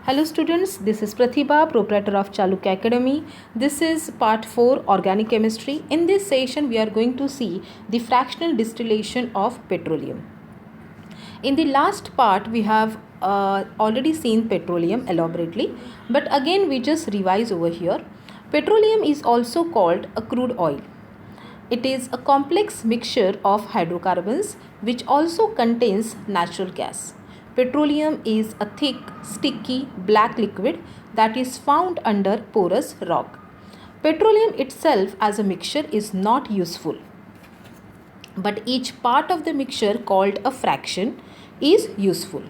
Hello students, this is Pratibha, proprietor of Chalukya Academy. This is part 4 organic chemistry. In this session we are going to see the fractional distillation of petroleum. In the last part we have already seen petroleum elaborately, but again we just revise over here. Petroleum is also called a crude oil. It is a complex mixture of hydrocarbons which also contains natural gas. Petroleum is a thick, sticky, black liquid that is found under porous rock. Petroleum itself as a mixture is not useful, but each part of the mixture called a fraction is useful.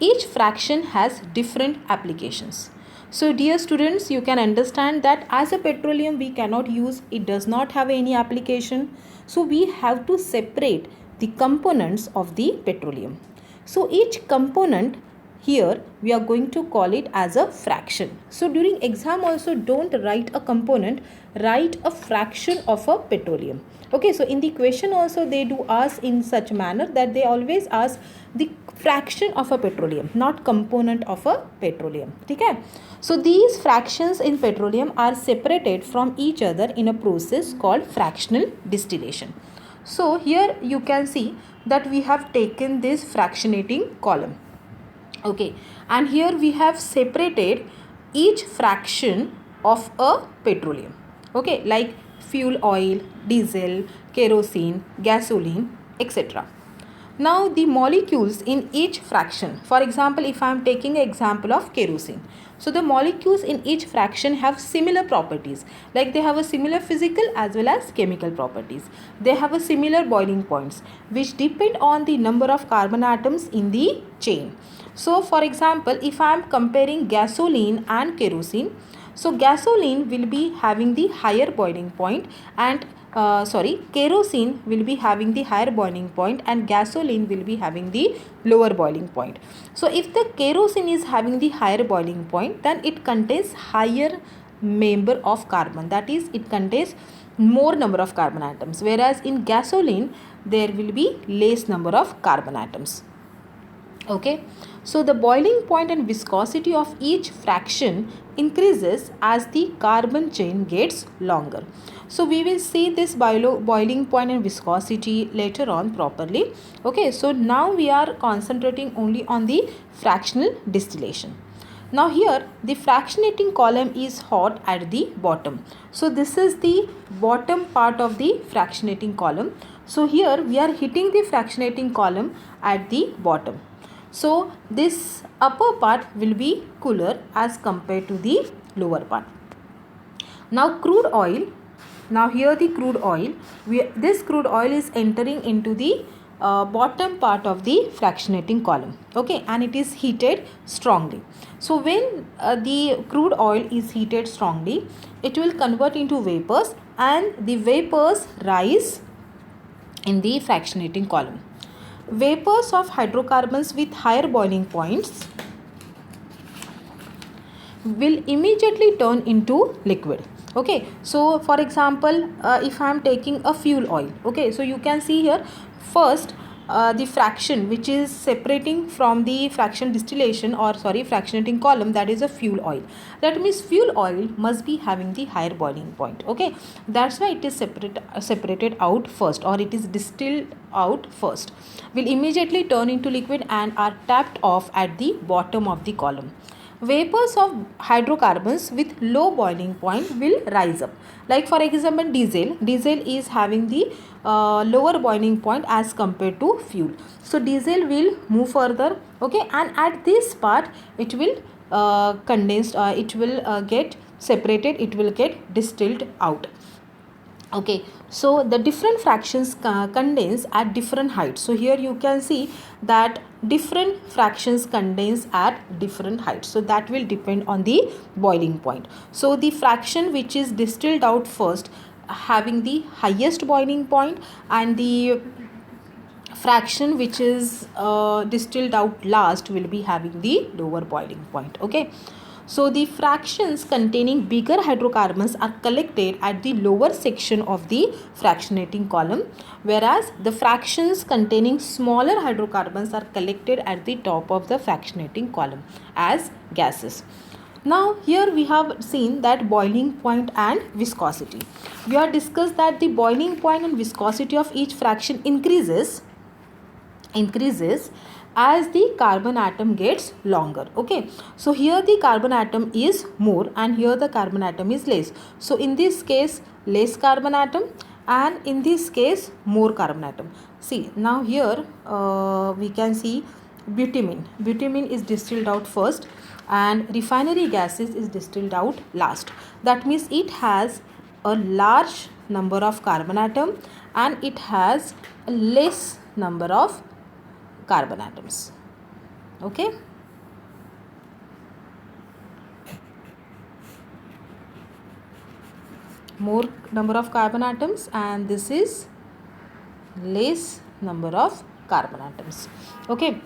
Each fraction has different applications. So dear students, you can understand that as a petroleum we cannot use, it does not have any application. So we have to separate the components of the petroleum. So each component here we are going to call it as a fraction. So during exam also don't write a component, write a fraction of a petroleum. Okay, so in the question also they do ask in such manner that they always ask the fraction of a petroleum, not component of a petroleum. Okay, so these fractions in petroleum are separated from each other in a process called fractional distillation. So here you can see that we have taken this fractionating column. Okay, and here we have separated each fraction of a petroleum. Okay, like fuel oil, diesel, kerosene, gasoline, etc. Now the molecules in each fraction, for example if I am taking an example of kerosene, so the molecules in each fraction have similar properties, like they have a similar physical as well as chemical properties. They have a similar boiling points which depend on the number of carbon atoms in the chain. So for example if I am comparing gasoline and kerosene, so gasoline will be having the higher boiling point and kerosene will be having the higher boiling point and gasoline will be having the lower boiling point. So if the kerosene is having the higher boiling point, then it contains higher number of carbon, that is it contains more number of carbon atoms, whereas in gasoline there will be less number of carbon atoms. Okay, so the boiling point and viscosity of each fraction increases as the carbon chain gets longer. So we will see this boiling point and viscosity later on properly. Okay, so now we are concentrating only on the fractional distillation. Now here the fractionating column is hot at the bottom. So this is the bottom part of the fractionating column. So here we are hitting the fractionating column at the bottom. So this upper part will be cooler as compared to the lower part. Now crude oil, now here the crude oil, this crude oil is entering into the bottom part of the fractionating column. Okay, and it is heated strongly. So when the crude oil is heated strongly, it will convert into vapors and the vapors rise in the fractionating column. Vapors of hydrocarbons with higher boiling points will immediately turn into liquid. Okay, so for example if I am taking a fuel oil, okay, so you can see here first the fraction which is separating from the fraction distillation or fractionating column, that is a fuel oil. That means fuel oil must be having the higher boiling point. Okay, that's why it is separated out first, or it is distilled out first, will immediately turn into liquid and are tapped off at the bottom of the column. Vapors of hydrocarbons with low boiling point will rise up, like for example diesel is having the lower boiling point as compared to fuel. So diesel will move further. Okay, and at this part it will it will get separated, it will get distilled out. Okay, so the different fractions condense at different heights. So here you can see that different fractions condense at different heights, so that will depend on the boiling point. So the fraction which is distilled out first having the highest boiling point, and the fraction which is distilled out last will be having the lower boiling point. Okay, So the fractions containing bigger hydrocarbons are collected at the lower section of the fractionating column, whereas the fractions containing smaller hydrocarbons are collected at the top of the fractionating column as gases. Now here we have seen that boiling point and viscosity. We have discussed that the boiling point and viscosity of each fraction increases as the carbon atom gets longer. Okay, so here the carbon atom is more and here the carbon atom is less. So in this case less carbon atom and in this case more carbon atom. See, now here we can see bitumen is distilled out first and refinery gases is distilled out last. That means it has a large number of carbon atom and it has a less number of carbon atoms. Okay, more number of carbon atoms and this is less number of carbon atoms. Okay,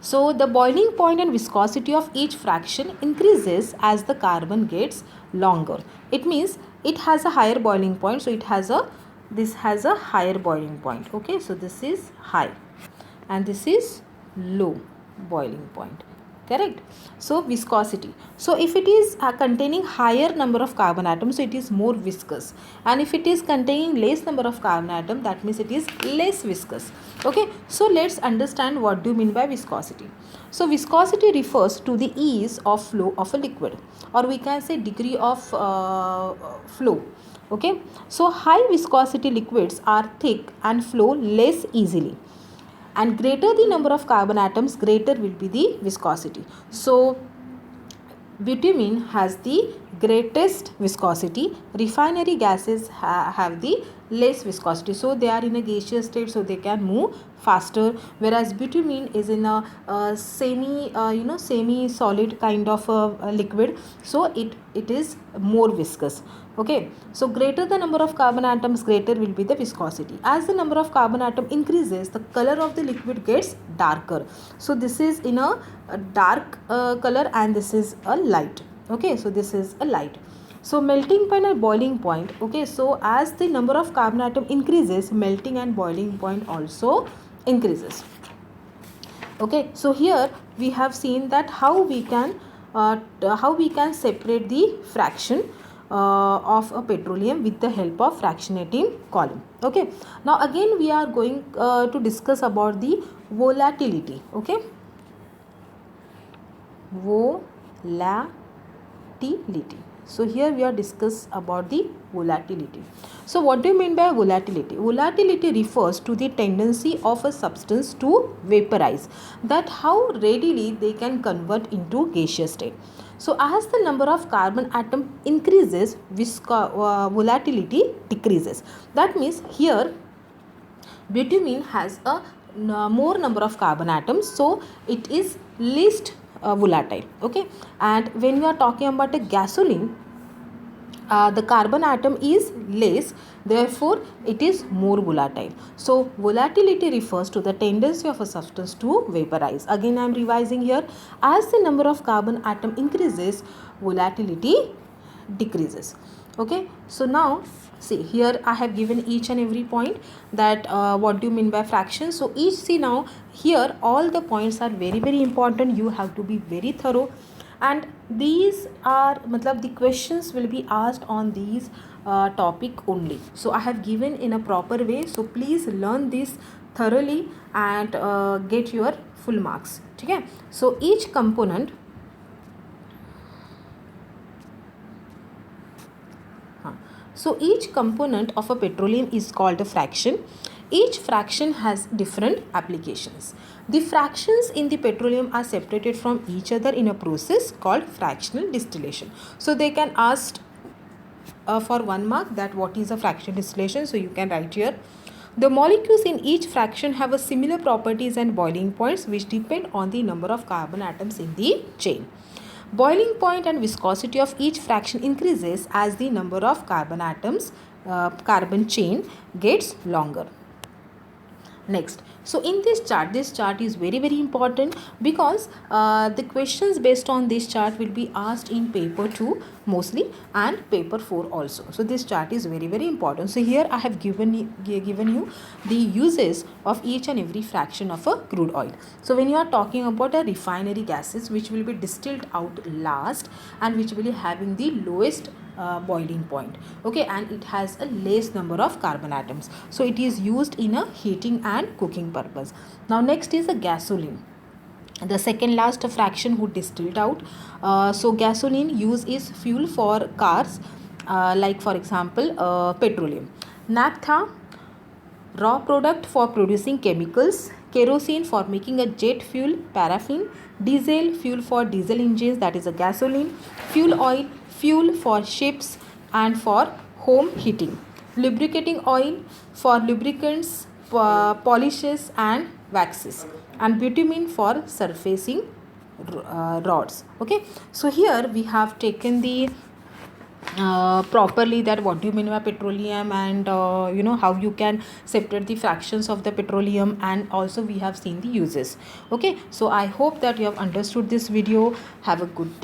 so the boiling point and viscosity of each fraction increases as the carbon gets longer. It means it has a higher boiling point, so this has a higher boiling point. Okay, so this is high and this is low boiling point, correct? So viscosity, so if it is containing higher number of carbon atoms, so it is more viscous, and if it is containing less number of carbon atom, that means it is less viscous. Okay, so let's understand what do you mean by viscosity. So viscosity refers to the ease of flow of a liquid, or we can say degree of flow. Okay, so high viscosity liquids are thick and flow less easily, and greater the number of carbon atoms, greater will be the viscosity. So bitumen has the greatest viscosity, refinery gases have the less viscosity, so they are in a gaseous state, so they can move faster, whereas bitumen is in a semi solid kind of a liquid, so it is more viscous. Okay, so greater the number of carbon atoms, greater will be the viscosity. As the number of carbon atom increases, the color of the liquid gets darker. So this is in a dark color and this is a light. Okay, so this is a light. So melting point and boiling point. Okay, so as the number of carbon atom increases, melting and boiling point also increases. Okay, so here we have seen that how we can separate the fraction of a petroleum with the help of fractionating column. Okay, now again we are going to discuss about the volatility. Okay, volatility. So here we are discuss about the volatility. So what do you mean by volatility? Volatility refers to the tendency of a substance to vaporize, that how readily they can convert into gaseous state. So as the number of carbon atom increases, volatility decreases. That means here bitumen has a more number of carbon atoms, so it is least volatile. Okay, and when we are talking about a gasoline, the carbon atom is less, therefore it is more volatile. So volatility refers to the tendency of a substance to vaporize. Again I am revising here. As the number of carbon atom increases, volatility decreases. Okay, so now see, here I have given each and every point that what do you mean by fraction. So each, see now here all the points are very very important. You have to be very thorough, and these are the questions will be asked on these topic only. So I have given in a proper way, so please learn this thoroughly and get your full marks. Okay, so each component of a petroleum is called a fraction. Each fraction has different applications. The fractions in the petroleum are separated from each other in a process called fractional distillation. So they can ask for 1 mark that what is a fractional distillation. So you can write here. The molecules in each fraction have a similar properties and boiling points which depend on the number of carbon atoms in the chain. Boiling point and viscosity of each fraction increases as the number of carbon atoms, carbon chain gets longer. Next, So in this chart is very very important because the questions based on this chart will be asked in paper 2 mostly and paper 4 also. So this chart is very very important. So here I have given you the uses of each and every fraction of a crude oil. So when you are talking about a refinery gases which will be distilled out last and which will be having the lowest boiling point, okay, and it has a less number of carbon atoms, so it is used in a heating and cooking purpose. Now next is a gasoline, the second last fraction who distilled out. So gasoline use is fuel for cars, like for example petroleum. Naphtha, raw product for producing chemicals. Kerosene for making a jet fuel, paraffin. Diesel, fuel for diesel engines, that is a gasoline. Fuel oil, fuel for ships and for home heating. Lubricating oil for lubricants, polishes and waxes. And bitumen for surfacing rods. Okay, so here we have taken the properly that what do you mean by petroleum, and how you can separate the fractions of the petroleum, and also we have seen the uses. Okay, so I hope that you have understood this video. Have a good day.